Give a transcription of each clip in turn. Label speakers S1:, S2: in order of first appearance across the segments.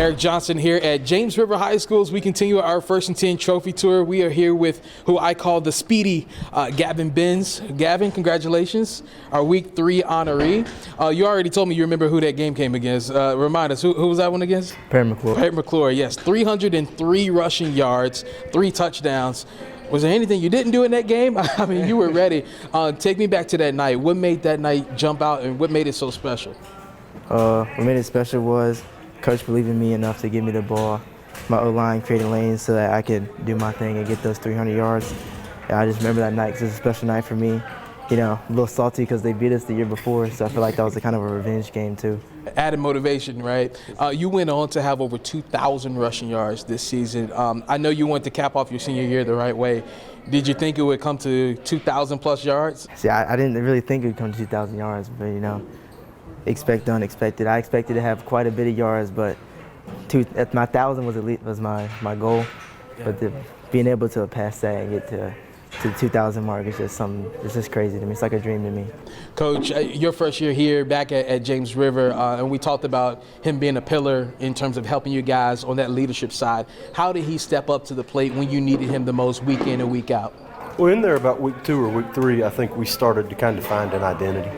S1: Eric Johnson here at James River High School as we continue our First and 10 trophy tour. We are here with who I call the speedy Gavin Benz. Gavin, congratulations, our Week 3 honoree. You already told me you remember who that game came against. Remind us, who was that one against?
S2: Perry McClure.
S1: Perry McClure, yes. 303 rushing yards, 3 touchdowns. Was there anything you didn't do in that game? I mean, you were ready. Take me back to that night. What made that night jump out and what made it so special?
S2: What made it special was Coach believed in me enough to give me the ball. My O-line created lanes so that I could do my thing and get those 300 yards. And I just remember that night because it was a special night for me. You know, a little salty because they beat us the year before, so I feel like that was a kind of a revenge game too.
S1: Added motivation, right? You went on to have over 2,000 rushing yards this season. I know you wanted to cap off your senior year the right way. Did you think it would come to 2,000 plus yards?
S2: See, I didn't really think it would come to 2,000 yards, but you know, expect the unexpected. I expected to have quite a bit of yards, but my 1,000 was my goal. Yeah. But being able to pass that and get to the 2,000 mark is just something. It's just crazy to me. It's like a dream to me.
S1: Coach, your first year here back at James River, and we talked about him being a pillar in terms of helping you guys on that leadership side. How did he step up to the plate when you needed him the most, week in and week out?
S3: Well, in there about week 2 or week 3, I think we started to kind of find an identity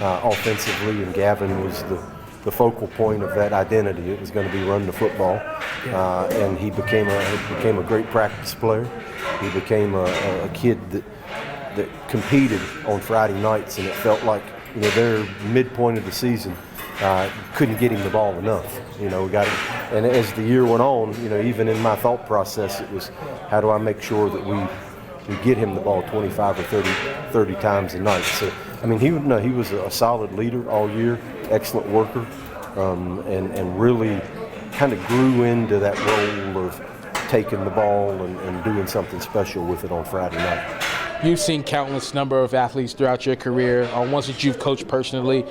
S3: offensively, and Gavin was the focal point of that identity. It was going to be run the football, and he became a great practice player. He became a kid that competed on Friday nights, and it felt like, you know, their midpoint of the season couldn't get him the ball enough. You know, we got it. And as the year went on, you know, even in my thought process, it was, how do I make sure that we get him the ball 25 or 30 times a night. So, I mean, he was a solid leader all year, excellent worker, and really kind of grew into that role of taking the ball and doing something special with it on Friday night.
S1: You've seen countless number of athletes throughout your career, ones that you've coached personally.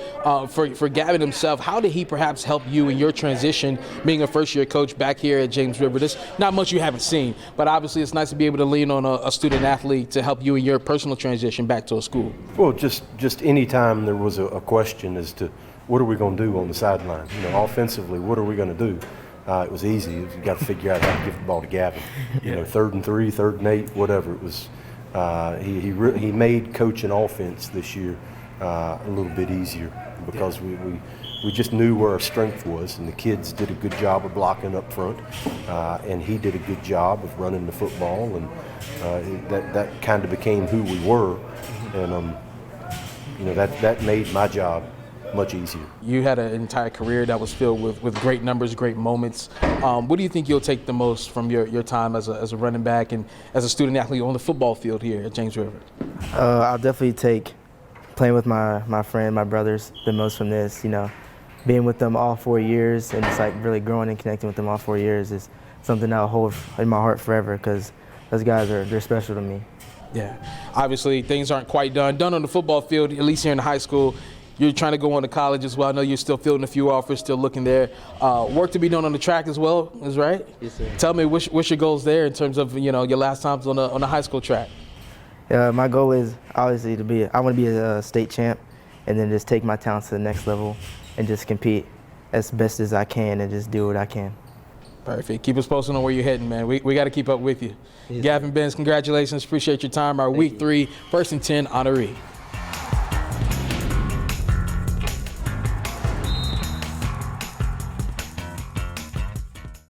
S1: For Gavin himself, how did he perhaps help you in your transition, being a first-year coach back here at James River? There's not much you haven't seen, but obviously it's nice to be able to lean on a student athlete to help you in your personal transition back to a school.
S3: Well, just any time there was a question as to what are we going to do on the sideline? You know, offensively, what are we going to do? It was easy. You got to figure out how to give the ball to Gavin. You know, 3rd and 3, 3rd and 8, whatever it was. He made coaching offense this year a little bit easier because we just knew where our strength was, and the kids did a good job of blocking up front, and he did a good job of running the football, and that kind of became who we were, and you know, that made my job much easier.
S1: You had an entire career that was filled with great numbers, great moments. What do you think you'll take the most from your time as a running back and as a student athlete on the football field here at James River?
S2: I'll definitely take playing with my friend, my brothers, the most from this. You know, being with them all 4 years and just like really growing and connecting with them all 4 years is something I'll hold in my heart forever because those guys they're special to me.
S1: Yeah, obviously things aren't quite done on the football field, at least here in high school. You're trying to go on to college as well. I know you're still fielding a few offers, still looking there. Work to be done on the track as well, is right?
S2: Yes, sir.
S1: Tell me, what's your goals there in terms of, you know, your last times on the high school track?
S2: My goal is obviously I want to be a state champ and then just take my talents to the next level and just compete as best as I can and just do what I can.
S1: Perfect. Keep us posted on where you're heading, man. We got to keep up with you. Yes. Gavin Benz, congratulations. Appreciate your time. Our Week 3 First and 10 honoree.